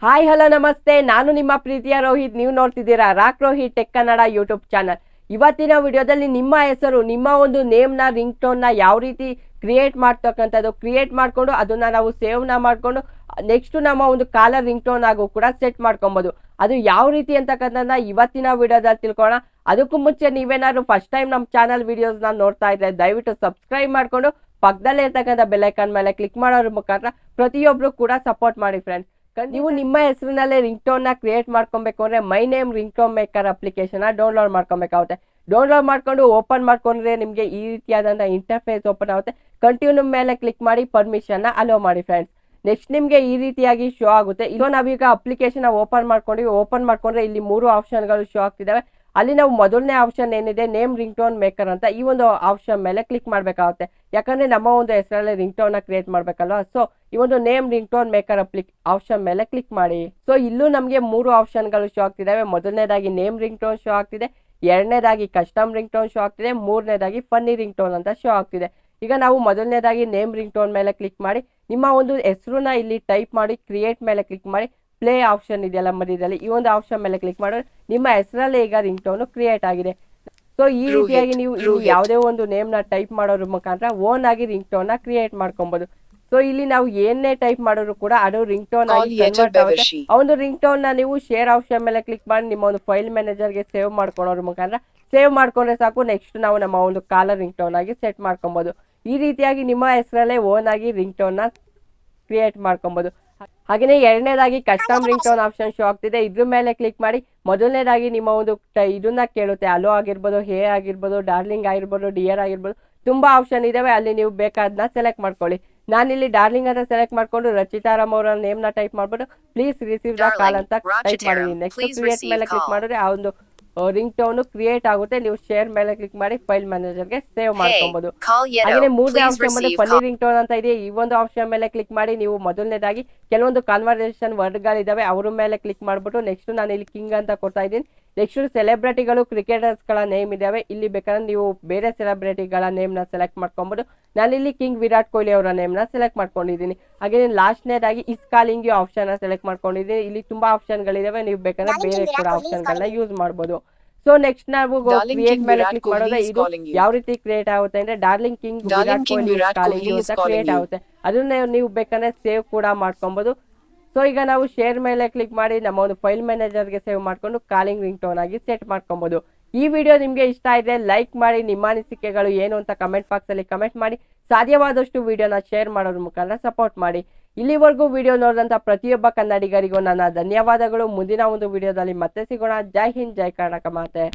Hi hello ನಮಸ್ತೆ, ನಾನು ನಿಮ್ಮ ಪ್ರೀತಿಯ ರೋಹಿತ್. ನೀವು ನೋಡ್ತಿದ್ದೀರಾ rock Rohit tech Kannada YouTube channel. ಇವತ್ತಿನ ವಿಡಿಯೋದಲ್ಲಿ ನಿಮ್ಮ ಹೆಸರು, ನಿಮ್ಮ ಒಂದು ನೇಮ್ನ, ರಿಂಗ್ ಟೋನ್ನ ಯಾವ ರೀತಿ ಕ್ರಿಯೇಟ್ ಮಾಡ್ತಕ್ಕಂಥದ್ದು, ಕ್ರಿಯೇಟ್ ಮಾಡಿಕೊಂಡು ಅದನ್ನು ನಾವು ಸೇವ್ನ ಮಾಡಿಕೊಂಡು ನೆಕ್ಸ್ಟ್ ನಮ್ಮ ಒಂದು ಕಾಲರ್ ರಿಂಗ್ ಟೋನ್ ಆಗು ಕೂಡ ಸೆಟ್ ಮಾಡ್ಕೊಬೋದು. ಅದು ಯಾವ ರೀತಿ ಅಂತಕ್ಕಂಥದ್ದನ್ನ ಇವತ್ತಿನ ವಿಡಿಯೋದಲ್ಲಿ ತಿಳ್ಕೊಳ್ಳೋಣ. ಅದಕ್ಕೂ ಮುಂಚೆ ನೀವೇನಾದ್ರು ಫಸ್ಟ್ ಟೈಮ್ ನಮ್ಮ ಚಾನಲ್ ವಿಡಿಯೋಸ್ನ ನೋಡ್ತಾ ಇದ್ರೆ ದಯವಿಟ್ಟು ಸಬ್ಸ್ಕ್ರೈಬ್ ಮಾಡಿಕೊಂಡು ಪಕ್ಕದಲ್ಲೇ ಇರ್ತಕ್ಕಂಥ ಬೆಲ್ಲೈಕಾನ್ ಮೇಲೆ ಕ್ಲಿಕ್ ಮಾಡೋದ್ರ ಮುಖಾಂತರ ಪ್ರತಿಯೊಬ್ಬರು ಕೂಡ ಸಪೋರ್ಟ್ ಮಾಡಿ ಫ್ರೆಂಡ್ಸ್. ನೀವು ನಿಮ್ಮ ಹೆಸರಿನಲ್ಲೇ ರಿಂಗ್ ಟೋನ್ ನ ಕ್ರಿಯೇಟ್ ಮಾಡ್ಕೊಬೇಕು ಅಂದ್ರೆ my name ring tone maker application download ಮಾಡ್ಕೊಬೇಕಾಗುತ್ತೆ. ಡೌನ್ಲೋಡ್ ಮಾಡ್ಕೊಂಡು ಓಪನ್ ಮಾಡ್ಕೊಂಡ್ರೆ ನಿಮಗೆ ಈ ರೀತಿಯಾದಂತಹ ಇಂಟರ್ಫೇಸ್ ಓಪನ್ ಆಗುತ್ತೆ. ಕಂಟಿನ್ಯೂ ಮೇಲೆ ಕ್ಲಿಕ್ ಮಾಡಿ ಪರ್ಮಿಷನ್ ನ ಅಲೋ ಮಾಡಿ ಫ್ರೆಂಡ್ಸ್. ನೆಕ್ಸ್ಟ್ ನಿಮಗೆ ಈ ರೀತಿಯಾಗಿ ಶೋ ಆಗುತ್ತೆ. ಇದು ನಾವೀಗ ಅಪ್ಲಿಕೇಶನ್ ಓಪನ್ ಮಾಡ್ಕೊಂಡ್ರೆ ಇಲ್ಲಿ 3 ಆಪ್ಷನ್ಗಳು ಶೋ ಆಗ್ತಿದಾವೆ. ಅಲ್ಲಿ ನಾವು ಮೊದಲನೇ ಆಪ್ಷನ್ ಏನಿದೆ ನೇಮ್ ರಿಂಗ್ ಟೋನ್ ಮೇಕರ್ ಅಂತ, ಈ ಒಂದು ಆಪ್ಷನ್ ಮೇಲೆ ಕ್ಲಿಕ್ ಮಾಡಬೇಕಾಗುತ್ತೆ. ಯಾಕಂದ್ರೆ ನಮ್ಮ ಒಂದು ಹೆಸರಲ್ಲಿ ರಿಂಗ್ ಟೋನ್ ನ ಕ್ರಿಯೇಟ್ ಮಾಡ್ಬೇಕಲ್ವಾ. ಸೊ ಈ ಒಂದು name ring tone maker option ಮೇಲೆ ಕ್ಲಿಕ್ ಮಾಡಿ. ಸೊ ಇಲ್ಲೂ ನಮಗೆ 3 ಆಪ್ಷನ್ಗಳು ಶೋ ಆಗ್ತಿದಾವೆ. ಮೊದಲನೇದಾಗಿ ನೇಮ್ ರಿಂಗ್ ಟೋನ್ ಶೋ ಆಗ್ತಿದೆ, ಎರಡನೇದಾಗಿ ಕಸ್ಟಮ್ ರಿಂಗ್ ಟೋನ್ ಶೋ ಆಗ್ತಿದೆ, ಮೂರನೇದಾಗಿ ಫನ್ನಿ ರಿಂಗ್ ಟೋನ್ ಅಂತ ಶೋ ಆಗ್ತಿದೆ. ಈಗ ನಾವು ಮೊದಲನೇದಾಗಿ ನೇಮ್ ರಿಂಗ್ ಟೋನ್ ಮೇಲೆ ಕ್ಲಿಕ್ ಮಾಡಿ ನಿಮ್ಮ ಒಂದು ಹೆಸರನ್ನ ಇಲ್ಲಿ ಟೈಪ್ ಮಾಡಿ ಕ್ರಿಯೇಟ್ ಮೇಲೆ ಕ್ಲಿಕ್ ಮಾಡಿ ಪ್ಲೇ ಆಪ್ಷನ್ ಇದೆಯಲ್ಲ ಮಧ್ಯದಲ್ಲಿ, ಈ ಒಂದು ಆಪ್ಷನ್ ಮೇಲೆ ಕ್ಲಿಕ್ ಮಾಡಿದ್ರೆ ನಿಮ್ಮ ಹೆಸರಲ್ಲೇ ಈಗ ರಿಂಗ್ ಟೋನ್ ಕ್ರಿಯೇಟ್ ಆಗಿದೆ. ಸೊ ಈ ರೀತಿಯಾಗಿ ನೀವು ಇಲ್ಲಿ ಯಾವುದೇ ಒಂದು ನೇಮ್ ನ ಟೈಪ್ ಮಾಡೋದ್ರ ಮುಖಾಂತರ ಓನ್ ಆಗಿ ರಿಂಗ್ ಟೋನ್ ನ ಕ್ರಿಯೇಟ್ ಮಾಡ್ಕೊಬಹುದು. ಸೊ ಇಲ್ಲಿ ನಾವು ಏನೇ ಟೈಪ್ ಮಾಡೋರು ಕೂಡ ಅದು ರಿಂಗ್ ಟೋನ್ ಆಗಿ ಕನ್ವರ್ಟ್ ಆಗುತ್ತೆ. ಆ ಒಂದು ರಿಂಗ್ ಟೋನ್ ನ ನೀವು ಶೇರ್ ಆಪ್ಷನ್ ಮೇಲೆ ಕ್ಲಿಕ್ ಮಾಡಿ ನಿಮ್ಮ ಒಂದು ಫೈಲ್ ಮ್ಯಾನೇಜರ್ ಗೆ ಸೇವ್ ಮಾಡ್ಕೊಳ್ಳೋದ್ರ ಮುಖಾಂತರ ಸೇವ್ ಮಾಡ್ಕೊಂಡ್ರೆ ಸಾಕು. ನೆಕ್ಸ್ಟ್ ನಾವು ನಮ್ಮ ಒಂದು ಕಾಲರ್ ರಿಂಗ್ ಟೋನ್ ಆಗಿ ಸೆಟ್ ಮಾಡ್ಕೊಬಹುದು. ಈ ರೀತಿಯಾಗಿ ನಿಮ್ಮ ಹೆಸರಲ್ಲೇ ಓನ್ ಆಗಿ ರಿಂಗ್ ಟೋನ್ ನ ಕ್ರಿಯೇಟ್ ಮಾಡ್ಕೊಬಹುದು. ಹಾಗೆಯೇ ಎರಡನೇದಾಗಿ custom ring tone option show ಆಗ್ತಿದೆ. ಇದ್ರ ಮೇಲೆ ಕ್ಲಿಕ್ ಮಾಡಿ ಮೊದಲನೇದಾಗಿ ನಿಮ್ಮ ಒಂದು ಇದನ್ನ ಕೇಳುತ್ತೆ. ಅಲೋ ಆಗಿರ್ಬೋದು, ಹೇ ಆಗಿರ್ಬೋದು, ಡಾರ್ಲಿಂಗ್ ಆಗಿರ್ಬೋದು, ಡಿಯರ್ ಆಗಿರ್ಬೋದು, ತುಂಬಾ ಆಪ್ಷನ್ ಇದಾವೆ. ಅಲ್ಲಿ ನೀವು ಬೇಕಾದನ್ನ ಸೆಲೆಕ್ಟ್ ಮಾಡ್ಕೊಳ್ಳಿ. ನಾನಿಲ್ಲಿ ಡಾರ್ಲಿಂಗ್ ಅಂತ ಸೆಲೆಕ್ಟ್ ಮಾಡ್ಕೊಂಡು ರಚಿತಾರಾಮ್ ಅವರ ನೇಮ್ ನ ಟೈಪ್ ಮಾಡ್ಬಿಟ್ಟು ಪ್ಲೀಸ್ ರಿಸೀವ್ ದ ಕಾಲ್ ಅಂತ ಟೈಪ್ ಮಾಡಿದೀನಿ. ನೆಕ್ಸ್ಟ್ ಕ್ರಿಯೇಟ್ ಮೇಲೆ ಕ್ಲಿಕ್ ಮಾಡಿದ್ರೆ ಆ ಒಂದು ರಿಂಗ್ ಟೋನ್ ಕ್ರಿಯೇಟ್ ಆಗುತ್ತೆ. ನೀವು ಶೇರ್ ಮೇಲೆ ಕ್ಲಿಕ್ ಮಾಡಿ ಫೈಲ್ ಮ್ಯಾನೇಜರ್ ಗೆ ಸೇವ್ ಮಾಡ್ಕೊಬಹುದು. ಹಾಗೆ ಮೂರನೇ ಆಪ್ಷನ್ ಬಂದು ಫನ್ನಿ ರಿಂಗ್ ಟೋನ್ ಅಂತ ಇದೆ. ಈ ಒಂದು ಆಪ್ಷನ್ ಮೇಲೆ ಕ್ಲಿಕ್ ಮಾಡಿ ನೀವು ಮೊದಲನೇದಾಗಿ ಕೆಲವೊಂದು ಕಾನ್ವರ್ಸೇಷನ್ ವರ್ಡ್ಗಳಿದಾವೆ ಅವ್ರ ಮೇಲೆ ಕ್ಲಿಕ್ ಮಾಡ್ಬಿಟ್ಟು ನೆಕ್ಸ್ಟ್ ನಾನು ಇಲ್ಲಿ ಕಿಂಗ್ ಅಂತ ಕೊಡ್ತಾ ಇದ್ದೀನಿ. ನೆಕ್ಸ್ಟ್ ಸೆಲೆಬ್ರಿಟಿಗಳು, ಕ್ರಿಕೆಟರ್ಸ್ ಗಳ ನೇಮ್ ಇದಾವೆ. ಇಲ್ಲಿ ಬೇಕಾದ್ರೆ ನೀವು ಬೇರೆ ಸೆಲೆಬ್ರಿಟಿಗಳ ನೇಮ್ ನ ಸೆಲೆಕ್ಟ್ ಮಾಡ್ಕೊಬಹುದು. ನಾನಿಲ್ಲಿ ಕಿಂಗ್ ವಿರಾಟ್ ಕೊಹ್ಲಿ ಅವರ ನೇಮ್ ನ ಸೆಲೆಕ್ಟ್ ಮಾಡ್ಕೊಂಡಿದ್ದೀನಿ. ಹಾಗೆ ಲಾಸ್ಟ್ನೇದಾಗಿ ಇಸ್ ಕಾಲಿಂಗ್ ಯು ಆಪ್ಷನ್ ನ ಸೆಲೆಕ್ಟ್ ಮಾಡ್ಕೊಂಡಿದ್ದೀನಿ. ಇಲ್ಲಿ ತುಂಬಾ ಆಪ್ಷನ್ ಗಳಿದಾವೆ, ನೀವು ಬೇಕಾದ್ರೆ ಬೇರೆ ಕೂಡ ಆಪ್ಷನ್ ಗಳನ್ನ ಯೂಸ್ ಮಾಡಬಹುದು. ಸೊ ನೆಕ್ಸ್ಟ್ ನಾವು ಕ್ರಿಯೇಟ್ ಮೇಲೆ ಕ್ಲಿಕ್ ಮಾಡಿದ್ರೆ ಇದು ಯಾವ ರೀತಿ ಕ್ರಿಯೇಟ್ ಆಗುತ್ತೆ ಅಂದ್ರೆ darling king Virat Kohli calling you ಅಂತ ಕ್ರಿಯೇಟ್ ಆಗುತ್ತೆ. ಅದನ್ನ ನೀವು ಬೇಕಾದ್ರೆ ಸೇವ್ ಕೂಡ ಮಾಡ್ಕೊಬಹುದು. ಸೊ ಈಗ ನಾವು ಶೇರ್ ಮೇಲೆ ಕ್ಲಿಕ್ ಮಾಡಿ ನಮ್ಮ ಒಂದು ಫೈಲ್ ಮ್ಯಾನೇಜರ್ಗೆ ಸೇವ್ ಮಾಡ್ಕೊಂಡು ಕಾಲಿಂಗ್ ರಿಂಗ್ ಟೋನ್ ಆಗಿ ಸೆಟ್ ಮಾಡ್ಕೊಬಹುದು. ಈ ವಿಡಿಯೋ ನಿಮಗೆ ಇಷ್ಟ ಇದ್ರೆ ಲೈಕ್ ಮಾಡಿ, ನಿಮ್ಮ ಅನಿಸಿಕೆಗಳು ಏನು ಅಂತ ಕಮೆಂಟ್ ಬಾಕ್ಸ್ ಅಲ್ಲಿ ಕಮೆಂಟ್ ಮಾಡಿ, ಸಾಧ್ಯವಾದಷ್ಟು ವಿಡಿಯೋನ ಶೇರ್ ಮಾಡೋದ್ರ ಮುಖಾಂತರ ಸಪೋರ್ಟ್ ಮಾಡಿ. ಇಲ್ಲಿವರೆಗೂ ವಿಡಿಯೋ ನೋಡಿದಂತ ಪ್ರತಿಯೊಬ್ಬ ಕನ್ನಡಿಗರಿಗೂ ನನ್ನ ಧನ್ಯವಾದಗಳು. ಮುಂದಿನ ಒಂದು ವಿಡಿಯೋದಲ್ಲಿ ಮತ್ತೆ ಸಿಗೋಣ. ಜೈ ಹಿಂದ್, ಜೈ ಕರ್ನಾಟಕ ಮಾತೆ.